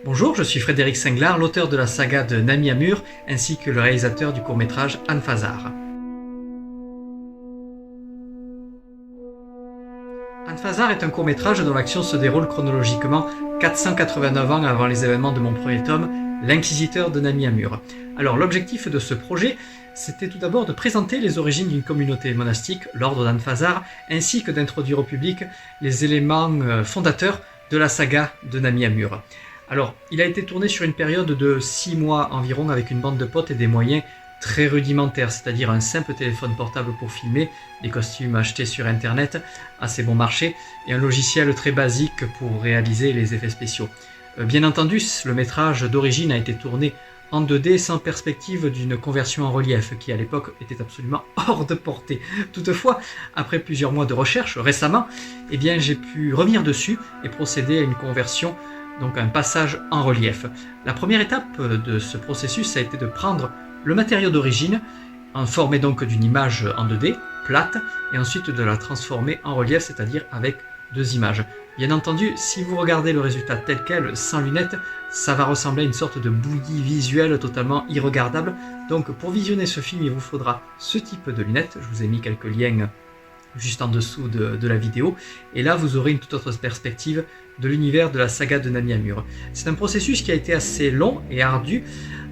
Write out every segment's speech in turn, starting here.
Bonjour, je suis Frédéric Singlard, l'auteur de la saga de Nami Amur, ainsi que le réalisateur du court-métrage Anne-Fazar. Anne-Fazar est un court-métrage dont l'action se déroule chronologiquement 489 ans avant les événements de mon premier tome, L'Inquisiteur de Nami Amur. Alors l'objectif de ce projet, c'était tout d'abord de présenter les origines d'une communauté monastique, l'ordre d'Anne-Fazar, ainsi que d'introduire au public les éléments fondateurs de la saga de Nami Amur. Alors, il a été tourné sur une période de 6 mois environ avec une bande de potes et des moyens très rudimentaires, c'est-à-dire un simple téléphone portable pour filmer, des costumes achetés sur internet, assez bon marché, et un logiciel très basique pour réaliser les effets spéciaux. Bien entendu, le métrage d'origine a été tourné en 2D sans perspective d'une conversion en relief qui à l'époque était absolument hors de portée. Toutefois, après plusieurs mois de recherche, récemment, j'ai pu revenir dessus et procéder à une conversion, donc un passage en relief. La première étape de ce processus a été de prendre le matériau d'origine, en formé donc d'une image en 2D, plate, et ensuite de la transformer en relief, c'est-à-dire avec 2 images. Bien entendu, si vous regardez le résultat tel quel, sans lunettes, ça va ressembler à une sorte de bouillie visuelle totalement irregardable. Donc pour visionner ce film, il vous faudra ce type de lunettes. Je vous ai mis quelques liens juste en dessous de la vidéo. Et là, vous aurez une toute autre perspective de l'univers de la saga de Nami Amur. C'est un processus qui a été assez long et ardu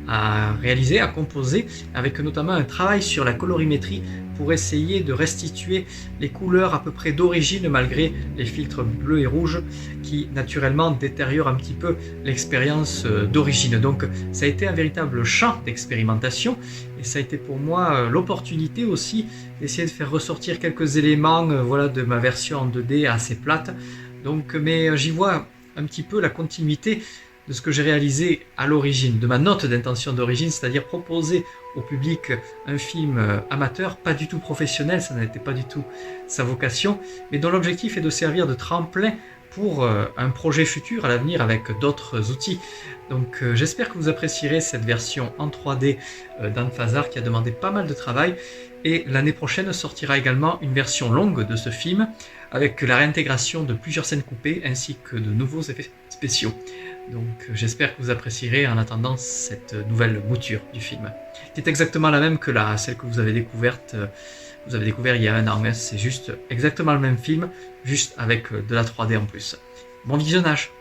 à réaliser, à composer, avec notamment un travail sur la colorimétrie pour essayer de restituer les couleurs à peu près d'origine malgré les filtres bleus et rouges qui naturellement détériorent un petit peu l'expérience d'origine. Donc ça a été un véritable champ d'expérimentation et ça a été pour moi l'opportunité aussi d'essayer de faire ressortir quelques éléments de ma version en 2D assez plate. Donc, mais j'y vois un petit peu la continuité de ce que j'ai réalisé à l'origine, de ma note d'intention d'origine, c'est-à-dire proposer au public un film amateur, pas du tout professionnel, ça n'était pas du tout sa vocation, mais dont l'objectif est de servir de tremplin pour un projet futur à l'avenir avec d'autres outils. Donc j'espère que vous apprécierez cette version en 3D d'Anne-Fazar qui a demandé pas mal de travail, et l'année prochaine sortira également une version longue de ce film avec la réintégration de plusieurs scènes coupées ainsi que de nouveaux effets spéciaux. Donc j'espère que vous apprécierez en attendant cette nouvelle mouture du film, qui est exactement la même que celle que vous avez découvert il y a 1 an. C'est juste exactement le même film, juste avec de la 3D en plus. Bon visionnage!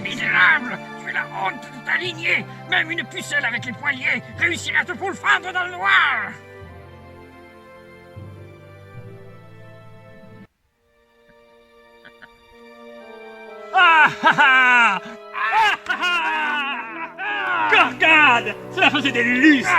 Misérable! Tu es la honte de ta lignée! Même une pucelle avec les poings liés réussirait à te pourfendre dans le noir! Ah ah ah! Gorgane! Cela faisait des lustres!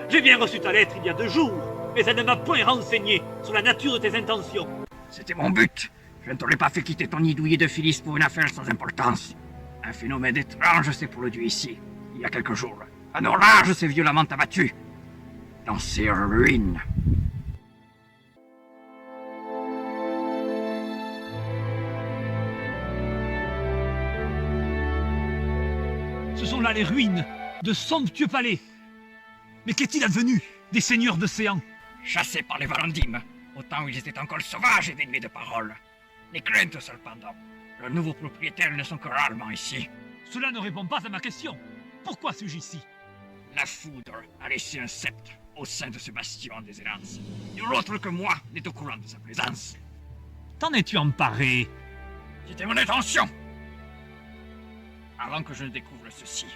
J'ai bien reçu ta lettre il y a 2 jours, mais elle ne m'a point renseigné sur la nature de tes intentions. C'était mon but. Je ne t'aurais pas fait quitter ton nid douillet de Phyllis pour une affaire sans importance. Un phénomène étrange s'est produit ici, il y a quelques jours. Un orage s'est violemment abattu dans ces ruines. Ce sont là les ruines de somptueux palais. Mais qu'est-il advenu des seigneurs d'océan? Chassés par les Valandimes, au temps où ils étaient encore sauvages et dénués de paroles. Les craintes cependant. Leurs nouveaux propriétaires ne sont que rarement ici. Cela ne répond pas à ma question. Pourquoi suis-je ici? La foudre a laissé un sceptre au sein de ce bastion des errances. Nul autre que moi n'est au courant de sa présence. T'en es-tu emparé? C'était mon intention. Avant que je ne découvre ceci.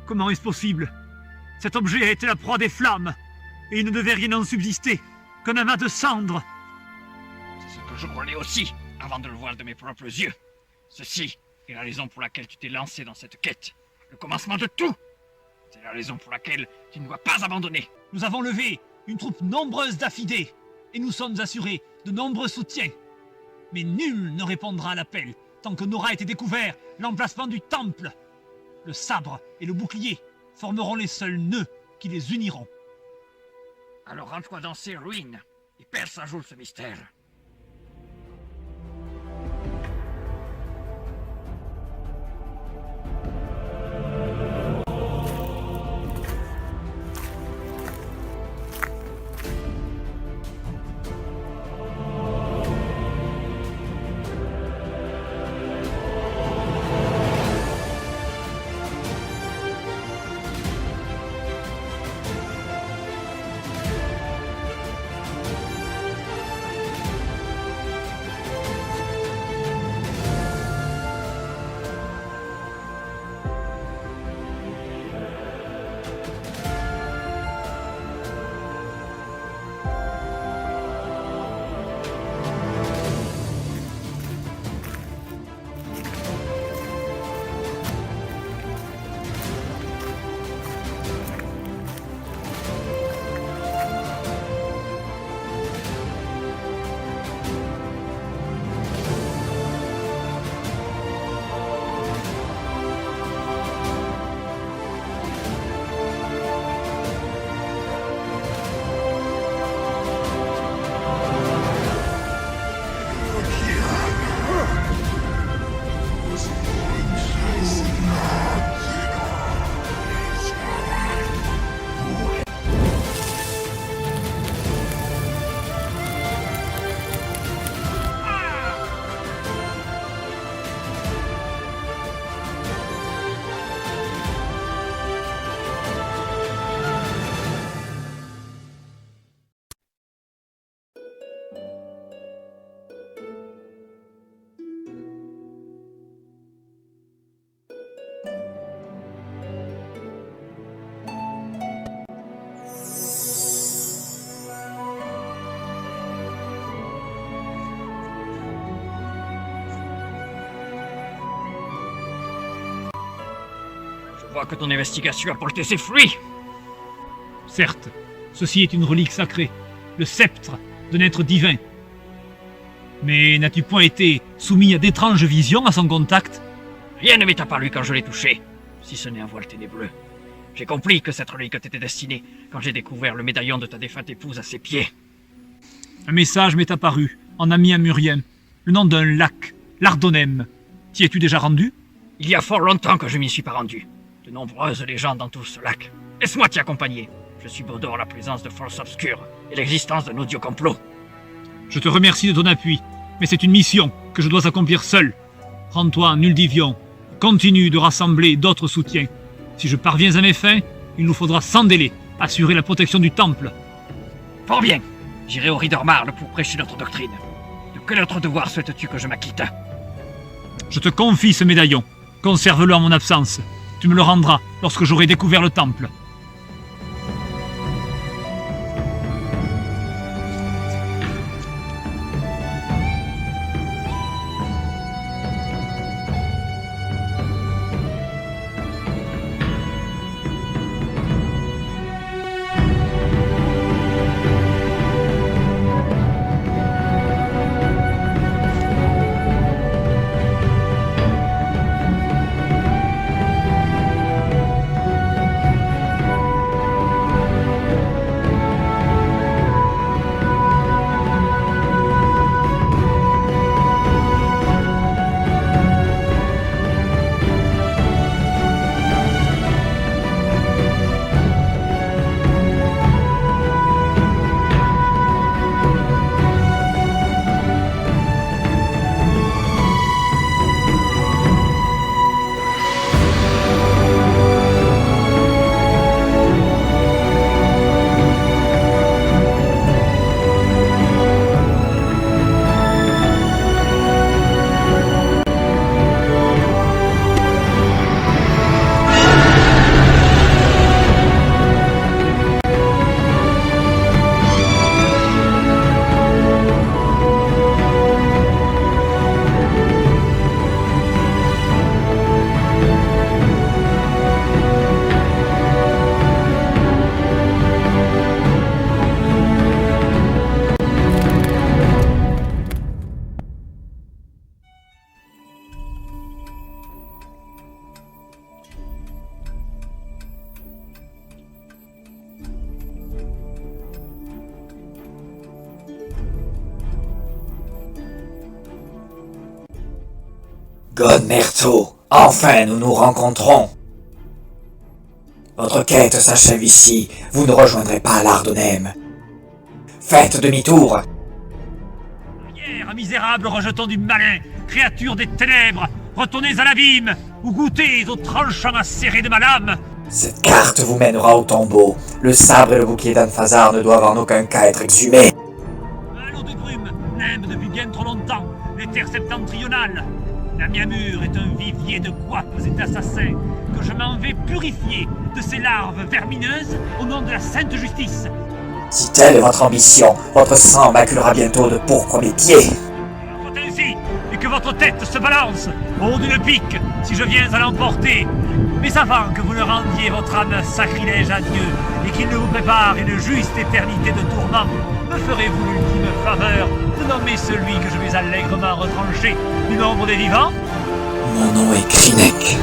Comment est-ce possible? Cet objet a été la proie des flammes, et il ne devait rien en subsister, qu'un amas de cendres. C'est ce que je croyais aussi, avant de le voir de mes propres yeux. Ceci est la raison pour laquelle tu t'es lancé dans cette quête. Le commencement de tout. C'est la raison pour laquelle tu ne dois pas abandonner. Nous avons levé une troupe nombreuse d'affidés, et nous sommes assurés de nombreux soutiens. Mais nul ne répondra à l'appel, tant que n'aura été découvert l'emplacement du temple. Le sabre et le bouclier formeront les seuls nœuds qui les uniront. Alors rends-toi dans ces ruines et perce à jour ce mystère. Je vois que ton investigation a porté ses fruits. Certes, ceci est une relique sacrée, le sceptre d'un être divin. Mais n'as-tu point été soumis à d'étranges visions à son contact? Rien ne m'est apparu quand je l'ai touché, si ce n'est un voile ténébreux. J'ai compris que cette relique t'était destinée quand j'ai découvert le médaillon de ta défunte épouse à ses pieds. Un message m'est apparu, en ami amurien, le nom d'un lac, l'Ardonnem. T'y es-tu déjà rendu? Il y a fort longtemps que je m'y suis pas rendu. De nombreuses légendes entourent ce lac. Laisse-moi t'y accompagner. Je subodore la présence de forces obscures et l'existence d'un odieux complot. Je te remercie de ton appui, mais c'est une mission que je dois accomplir seul. Rends-toi en Uldivion. Continue de rassembler d'autres soutiens. Si je parviens à mes fins, il nous faudra sans délai assurer la protection du temple. Fort bien. J'irai au Riddermarle pour prêcher notre doctrine. De quel autre devoir souhaites-tu que je m'acquitte? Je te confie ce médaillon. Conserve-le en mon absence. Tu me le rendras lorsque j'aurai découvert le temple. Godmerto, enfin nous nous rencontrons. Votre quête s'achève ici, vous ne rejoindrez pas l'Ardonnème. Faites demi-tour. Hier, misérable rejeton du malin, créature des ténèbres, retournez à l'abîme, ou goûtez au tranchant acéré de ma lame. Cette carte vous mènera au tombeau. Le sabre et le bouclier d'Anfazar ne doivent en aucun cas être exhumés. Un lot de brume, nimbe depuis bien trop longtemps, les terres septentrionales. La Miamur est un vivier de guapes et d'assassins que je m'en vais purifier de ces larves vermineuses au nom de la sainte justice. Si telle est votre ambition, votre sang maculera bientôt de pourpre mes pieds. Soit ainsi, et que votre tête se balance au haut d'une pique si je viens à l'emporter. Mais avant que vous ne rendiez votre âme sacrilège à Dieu et qu'il ne vous prépare une juste éternité de tourments, me ferez-vous l'ultime faveur de nommer celui que je vais allègrement retrancher du nombre des vivants? Mon nom est Krinek.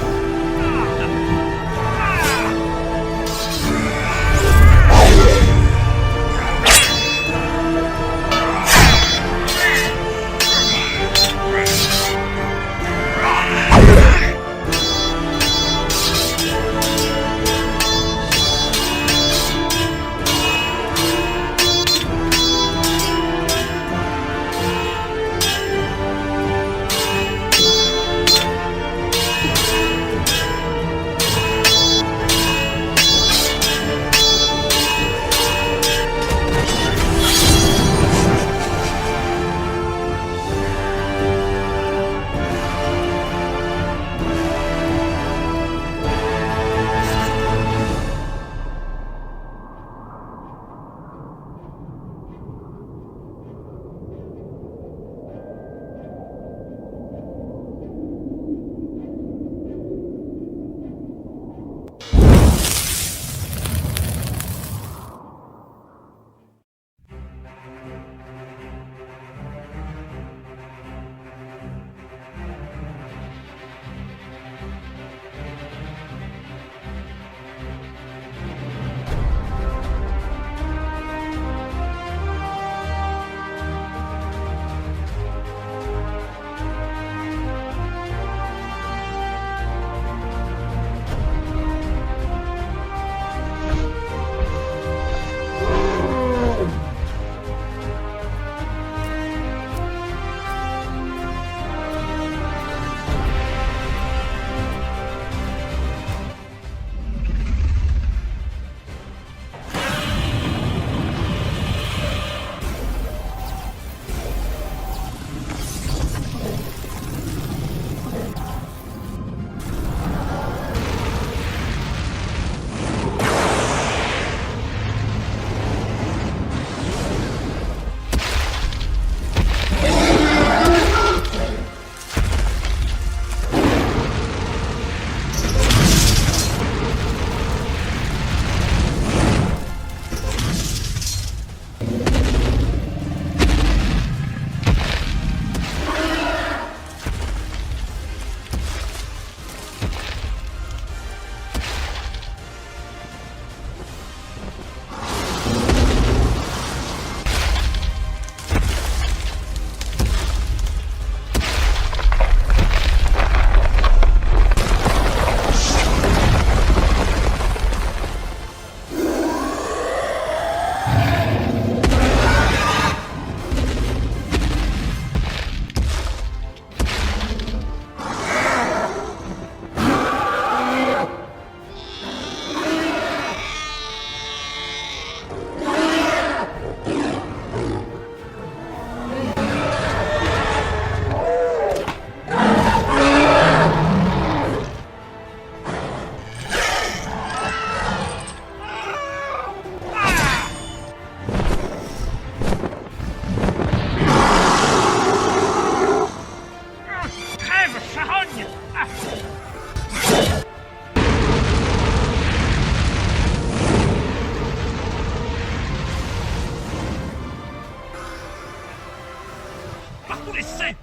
par tous les saints!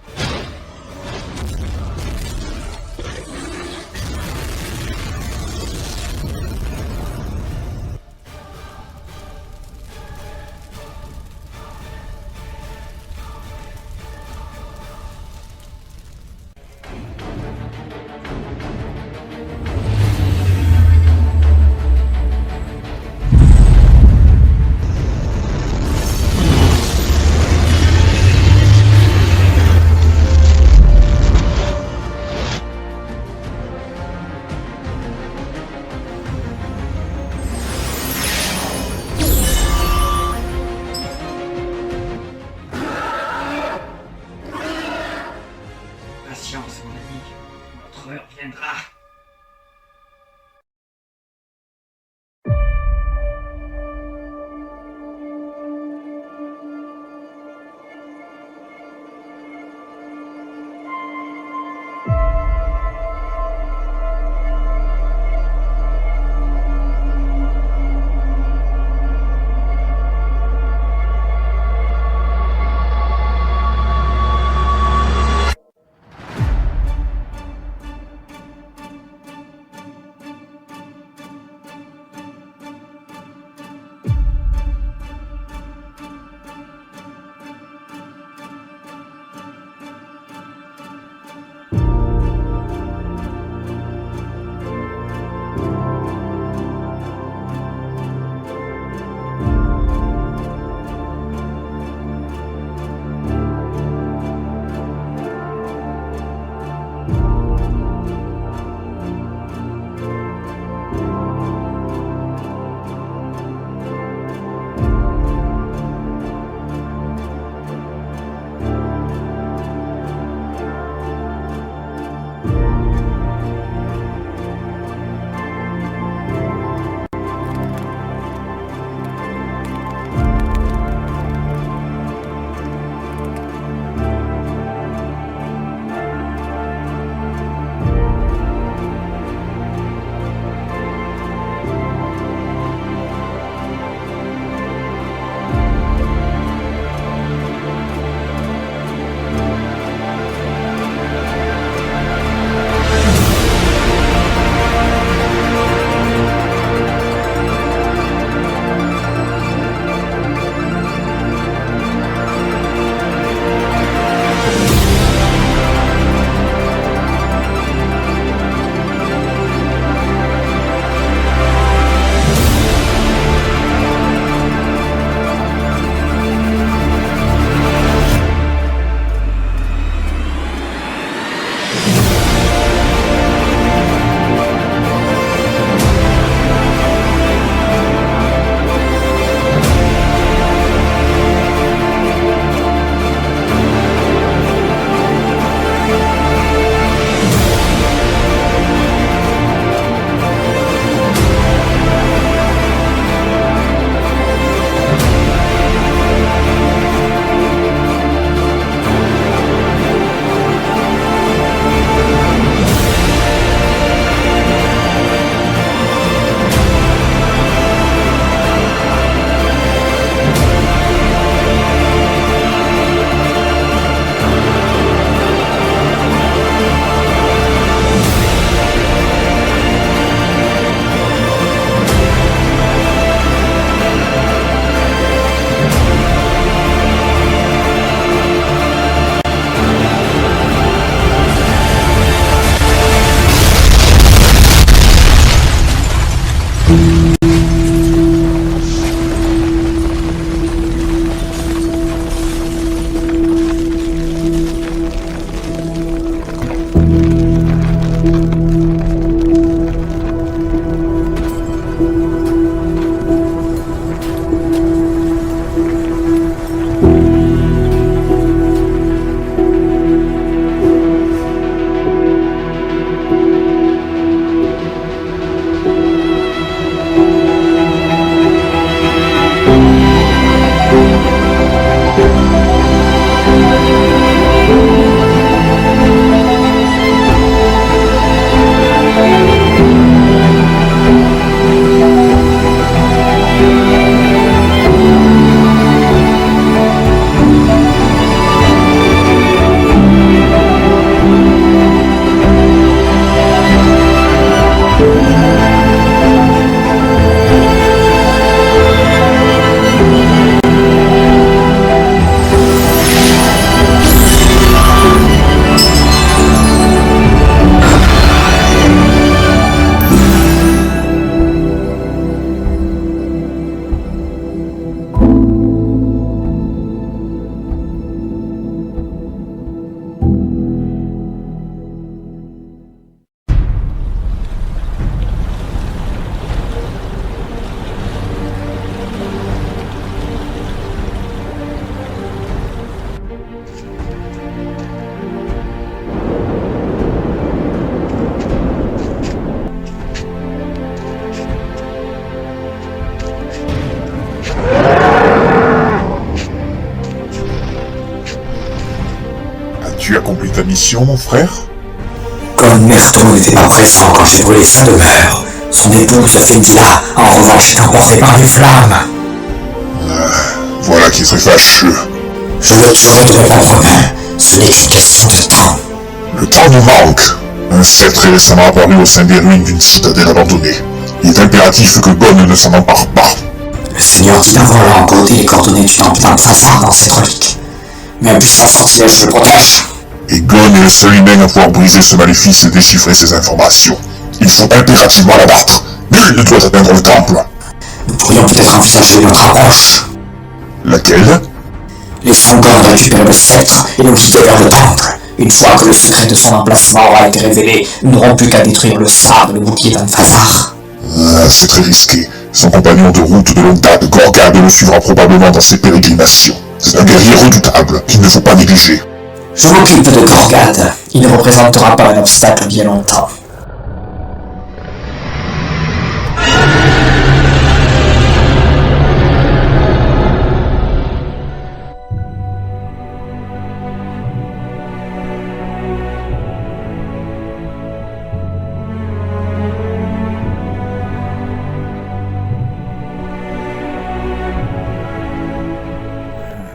Tu accomplis ta mission, mon frère? Gon Merto n'était pas présent quand j'ai brûlé sa demeure. Son épouse, Fendila, en revanche, est emportée par les flammes. Voilà qui est très fâcheux. Je le tuerai de mes propres mains. Ce n'est qu'une question de temps. Le temps nous manque. Un sceptre est récemment apparu au sein des ruines d'une citadelle abandonnée. Il est impératif que Gon ne s'en empare pas. Le seigneur Dinavol a encodé les coordonnées du temple d'Anfasar dans cette relique. Mais un puissant sortilège le protège. Et Gon est le seul humain à pouvoir briser ce maléfice et déchiffrer ces informations. Il faut impérativement l'abattre. Nul ne doit atteindre le temple. Nous pourrions peut-être envisager une autre approche. Laquelle? Laissons Gon récupérer le sceptre et nous guider vers le temple. Une fois que le secret de son emplacement aura été révélé, nous n'aurons plus qu'à détruire le sabre et le bouclier d'Anfasar. C'est très risqué. Son compagnon de route de longue date, Gorgad, le suivra probablement dans ses pérégrinations. C'est un guerrier redoutable qu'il ne faut pas négliger. Je m'occupe de Gorgad. Il ne représentera pas un obstacle bien longtemps.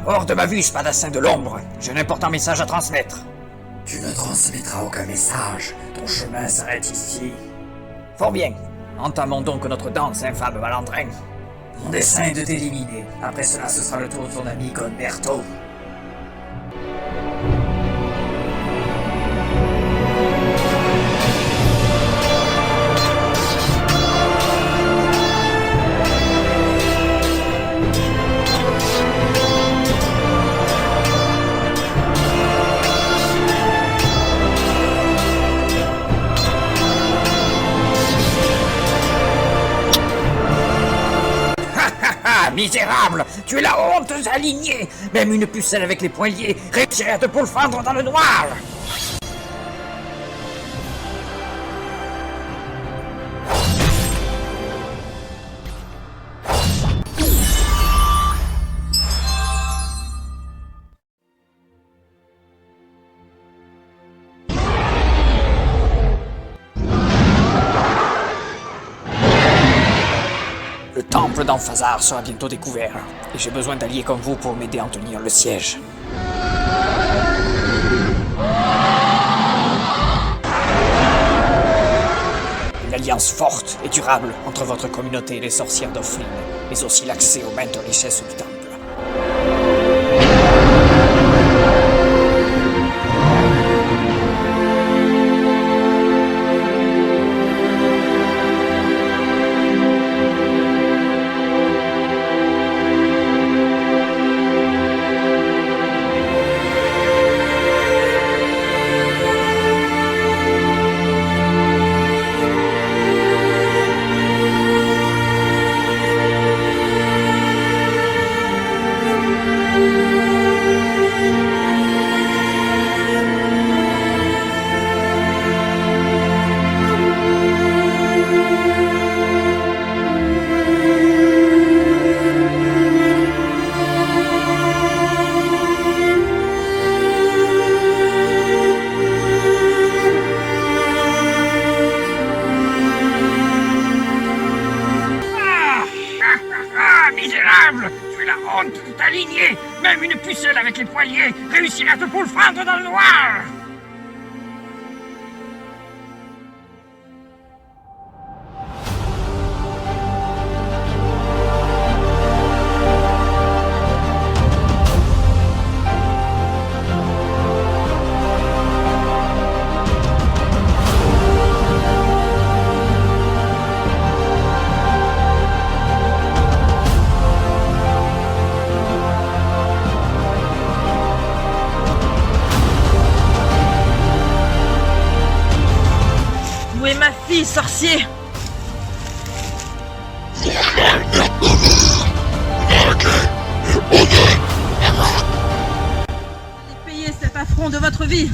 Hors de ma vue, spadassin de l'ombre. J'ai un important message à transmettre. Tu ne transmettras aucun message. Ton chemin s'arrête ici. Fort bien. Entamons donc notre danse, infâme malandrin. Mon dessein est de t'éliminer. Après cela, ce sera le tour de ton ami Gon Merto. Misérable! Tu es la honteuse alignée! Même une pucelle avec les poings liés réussirait à te pourfendre dans le noir! Le temple d'Anfasar sera bientôt découvert, et j'ai besoin d'alliés comme vous pour m'aider à en tenir le siège. Une alliance forte et durable entre votre communauté et les sorcières d'Oflin, mais aussi l'accès aux maintes richesses du temple. Misérable! Tu es la honte de ta lignée! Même une pucelle avec les poignets réussirait à te pourfendre dans le noir! Où est ma fille, sorcier? Allez payer cet affront de votre vie.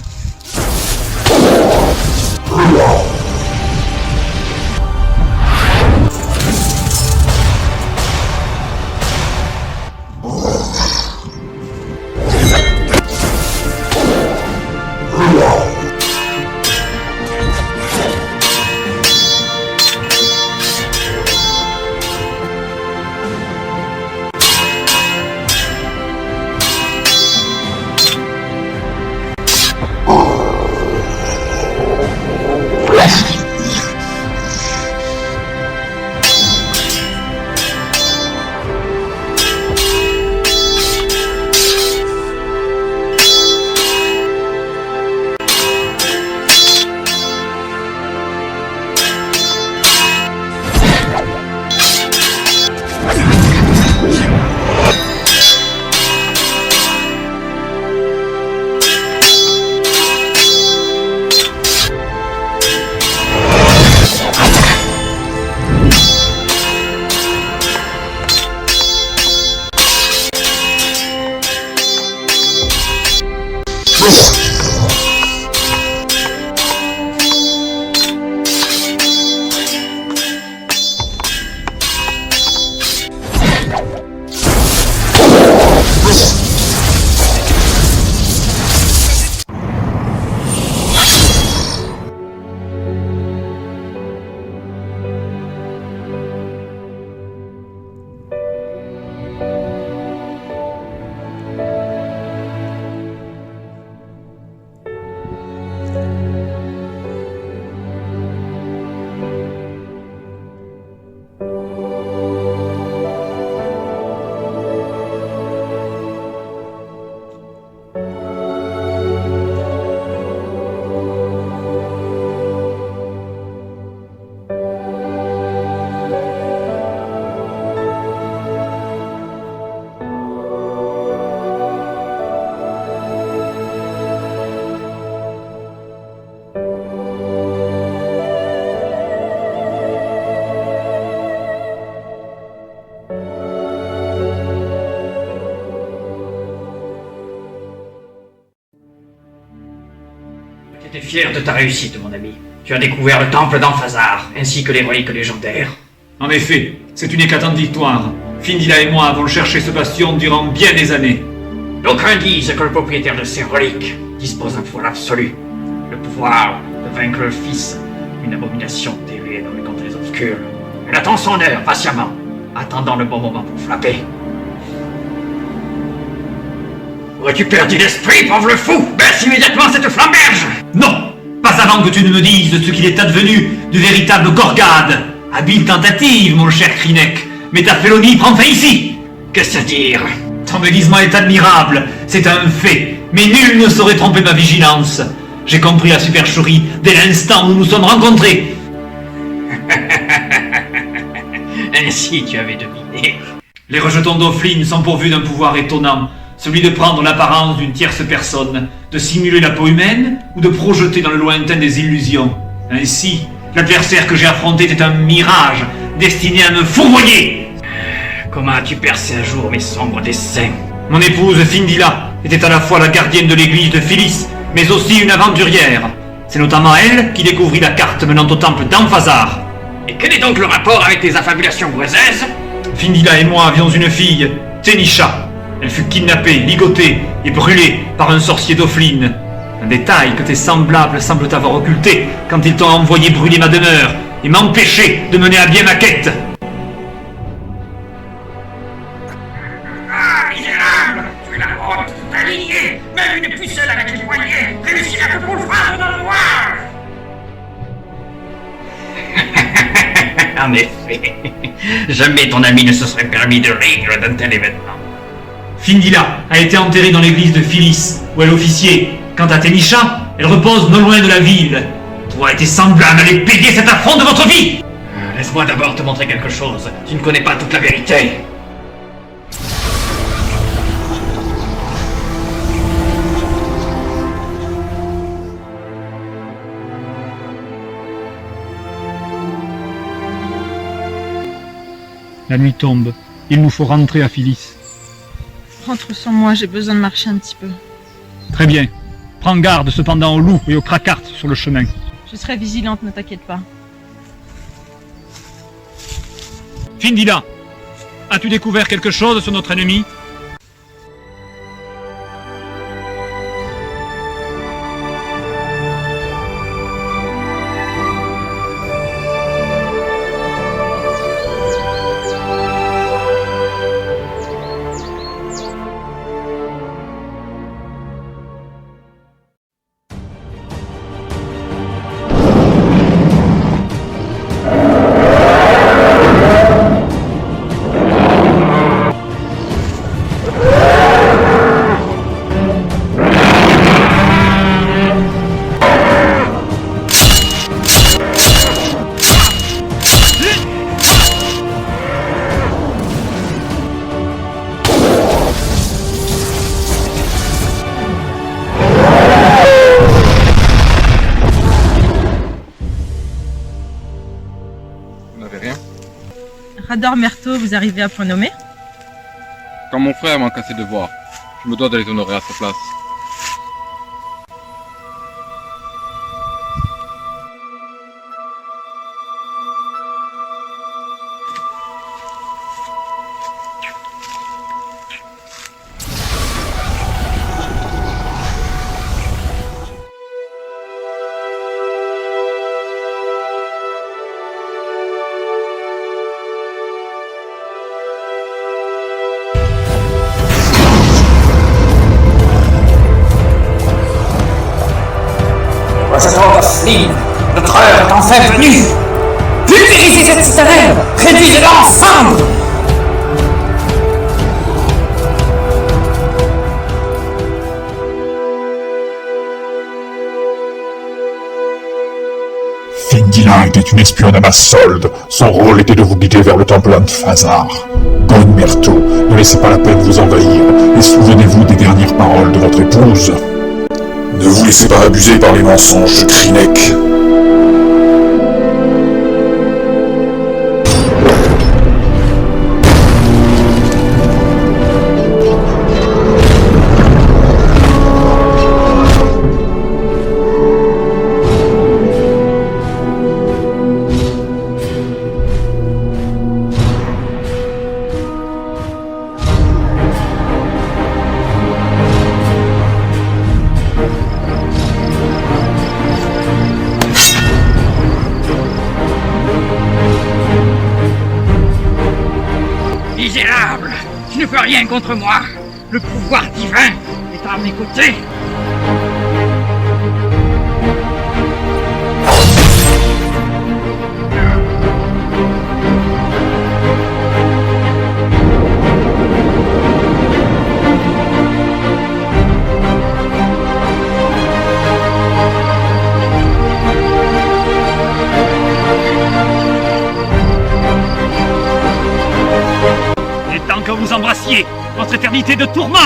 Tu étais fier de ta réussite, mon ami. Tu as découvert le temple d'Anfazar, ainsi que les reliques légendaires. En effet, c'est une éclatante victoire. Findila et moi avons cherché ce bastion durant bien des années. D'aucuns disent que le propriétaire de ces reliques dispose d'un pouvoir absolu. Le pouvoir de vaincre le Fils, une abomination terrible dans les contrées obscures. Elle attend son heure, patiemment, attendant le bon moment pour frapper. Aurais-tu perdu l'esprit, pauvre fou? Baisse immédiatement cette flamberge! Non! Pas avant que tu ne me dises ce qu'il est advenu du véritable Gorgade. Habile tentative, mon cher Krinek, mais ta félonie prend fin ici. Qu'est-ce à dire? Ton déguisement est admirable, c'est un fait, mais nul ne saurait tromper ma vigilance. J'ai compris la supercherie dès l'instant où nous nous sommes rencontrés. Ainsi tu avais deviné. Les rejetons d'Oflin sont pourvus d'un pouvoir étonnant, celui de prendre l'apparence d'une tierce personne, de simuler la peau humaine ou de projeter dans le lointain des illusions. Ainsi, l'adversaire que j'ai affronté était un mirage, destiné à me fourvoyer. Comment as-tu percé un jour mes sombres desseins? Mon épouse Findila était à la fois la gardienne de l'église de Philis, mais aussi une aventurière. C'est notamment elle qui découvrit la carte menant au temple d'Anfazar. Et quel est donc le rapport avec tes affabulations boisaises? Findila et moi avions une fille, Tenisha. Elle fut kidnappée, ligotée et brûlée par un sorcier d'Oflin. Un détail que tes semblables semblent avoir occulté quand ils t'ont envoyé brûler ma demeure et m'empêcher de mener à bien ma quête. Ah, misérable! Tu es la honte de ta lignée! Même une pucelle avec les poignets réussira que pour le faire dans le noir! En effet, jamais ton ami ne se serait permis de rire d'un tel événement. Findila a été enterrée dans l'église de Philis, où elle officiait. Quant à Tenisha, elle repose non loin de la ville. Toi et tes semblables allez payer cet affront de votre vie! Laisse-moi d'abord te montrer quelque chose. Tu ne connais pas toute la vérité. La nuit tombe. Il nous faut rentrer à Philis. Rentre sans moi, j'ai besoin de marcher un petit peu. Très bien. Prends garde cependant aux loups et aux cracartes sur le chemin. Je serai vigilante, ne t'inquiète pas. Findila, as-tu découvert quelque chose sur notre ennemi? Rador Merto, vous arrivez à point nommé? Quand mon frère m'a cassé de voir, je me dois de les honorer à sa place. Jasmine. Notre heure est enfin venue. Pulvérisez cette citadelle. Réduisez-la en cendres. Fingila était une espionne à ma solde. Son rôle était de vous guider vers le temple Anfazar. Bonne Myrto, ne laissez pas la peine vous envahir, et souvenez-vous des dernières paroles de votre épouse. Ne vous laissez pas abuser par les mensonges de Krinek. Misérable! Tu ne peux rien contre moi! Le pouvoir divin est à mes côtés! Il est temps que vous embrassiez votre éternité de tourment.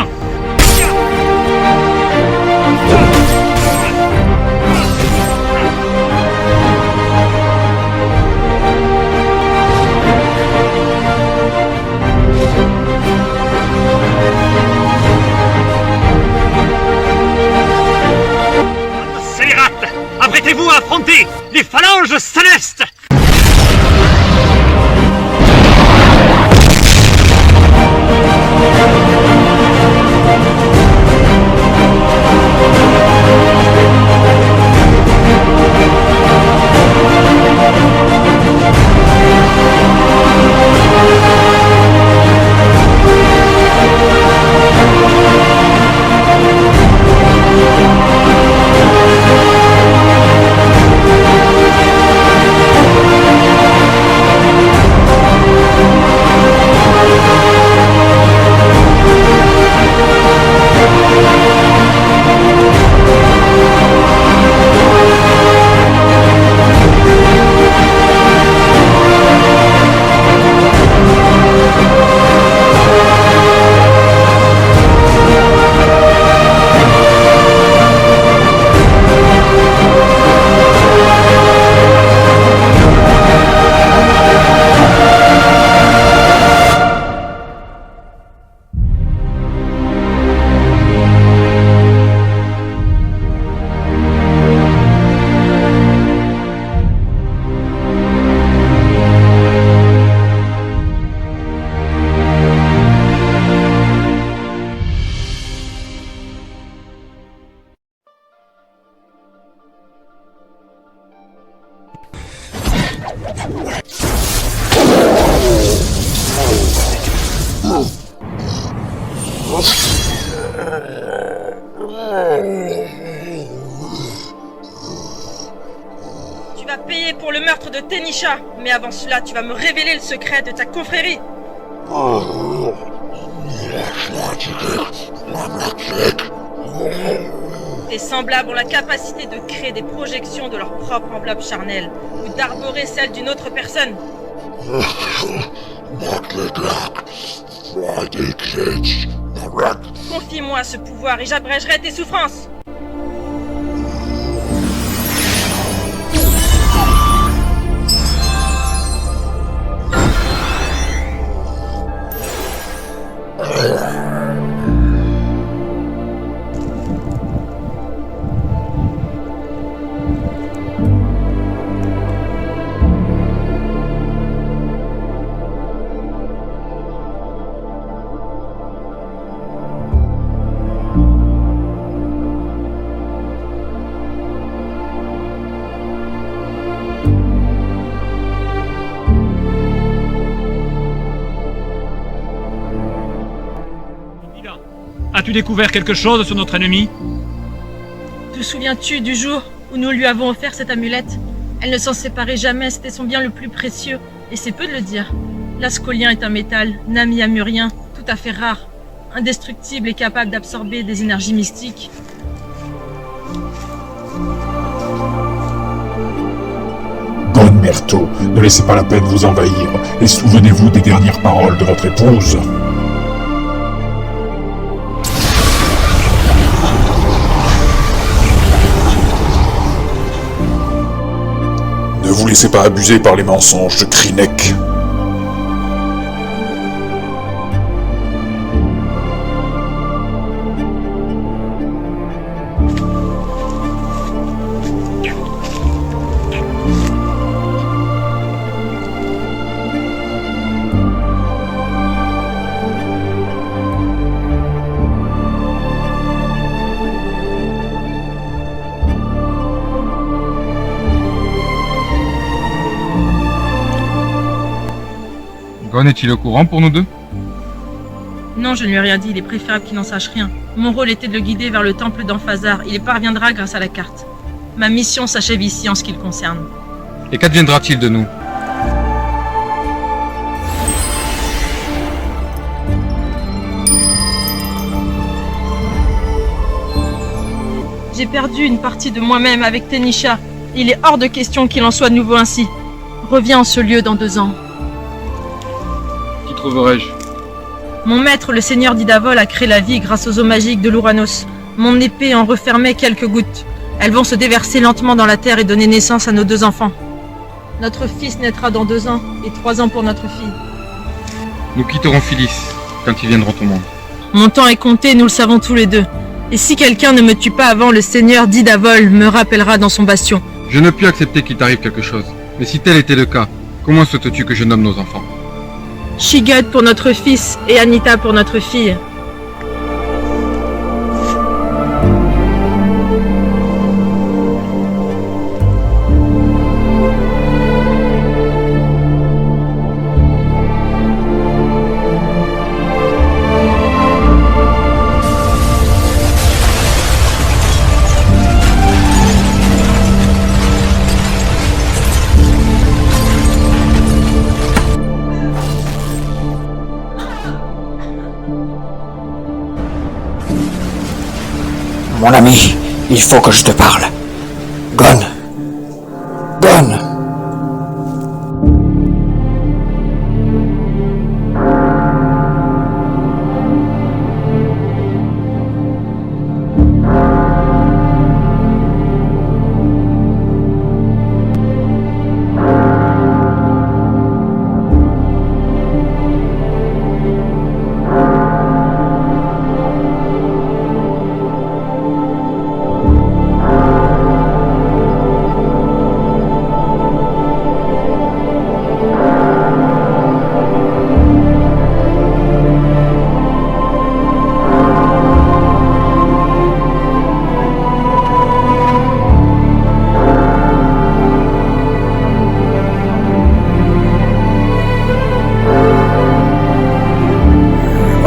Scélérate, apprêtez-vous à affronter les phalanges célestes. Tu vas payer pour le meurtre de Tenisha, mais avant cela, tu vas me révéler le secret de ta confrérie. Tes semblables ont la capacité de créer des projections de leur propre enveloppe charnelle, ou d'arborer celle d'une autre personne. Confie-moi ce pouvoir et j'abrégerai tes souffrances. As-tu découvert quelque chose sur notre ennemi? Te souviens-tu du jour où nous lui avons offert cette amulette. Elle ne s'en séparait jamais, c'était son bien le plus précieux, et c'est peu de le dire. L'ascolien est un métal, nami-amurien, tout à fait rare, indestructible et capable d'absorber des énergies mystiques. Gonmerto, ne laissez pas la peine vous envahir, et souvenez-vous des dernières paroles de votre épouse. Ne vous laissez pas abuser par les mensonges de Krinek. Gon est-il au courant pour nous deux? Non, je ne lui ai rien dit, il est préférable qu'il n'en sache rien. Mon rôle était de le guider vers le temple d'Amphasar, il y parviendra grâce à la carte. Ma mission s'achève ici en ce qui le concerne. Et qu'adviendra-t-il de nous? J'ai perdu une partie de moi-même avec Tenisha. Il est hors de question qu'il en soit de nouveau ainsi. Reviens en ce lieu dans 2 ans. Qui trouverai-je? Mon maître, le seigneur d'Idavol, a créé la vie grâce aux eaux magiques de l'Ouranos. Mon épée en refermait quelques gouttes. Elles vont se déverser lentement dans la terre et donner naissance à nos 2 enfants. Notre fils naîtra dans 2 ans, et 3 ans pour notre fille. Nous quitterons Phyllis quand ils viendront au monde. Mon temps est compté, nous le savons tous les deux. Et si quelqu'un ne me tue pas avant, le seigneur d'Idavol me rappellera dans son bastion. Je ne puis accepter qu'il t'arrive quelque chose. Mais si tel était le cas, comment souhaites-tu que je nomme nos enfants? Shigud pour notre fils et Anita pour notre fille. Mon ami, il faut que je te parle. Gon. Gon.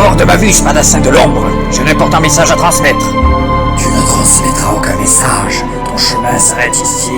Hors de ma vue, spadassin de l'ombre. Je n'importe un message à transmettre. Tu ne transmettras aucun message. Ton chemin s'arrête ici.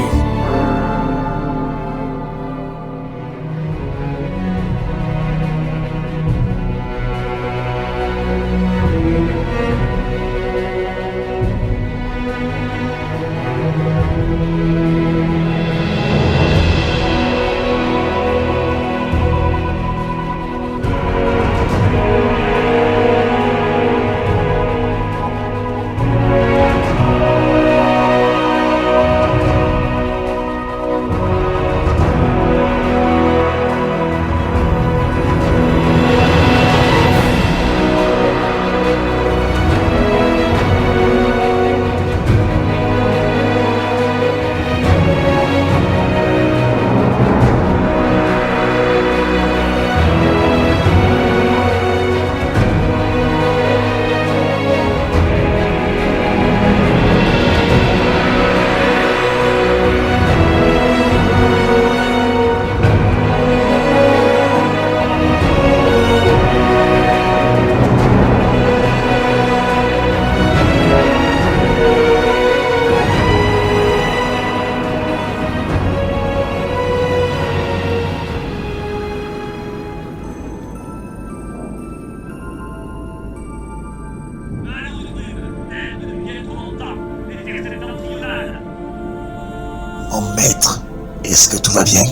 Mon maître, est-ce que tout va bien?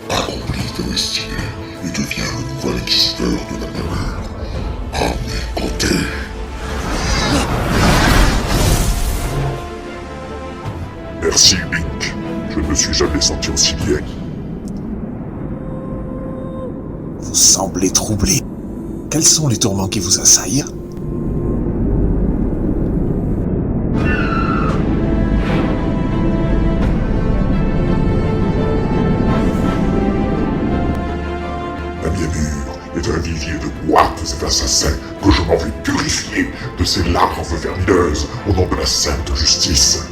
Accomplit de destinée et devient le nouvel inquisiteur de la Namur. À mes côtés. Merci, Link. Je ne me suis jamais senti aussi bien. Vous semblez troublé. Quels sont les tourments qui vous assaillent? La Namur est un vivier de moites et d'assassins que je m'en vais purifier de ces larves vermineuses au nom de la sainte justice.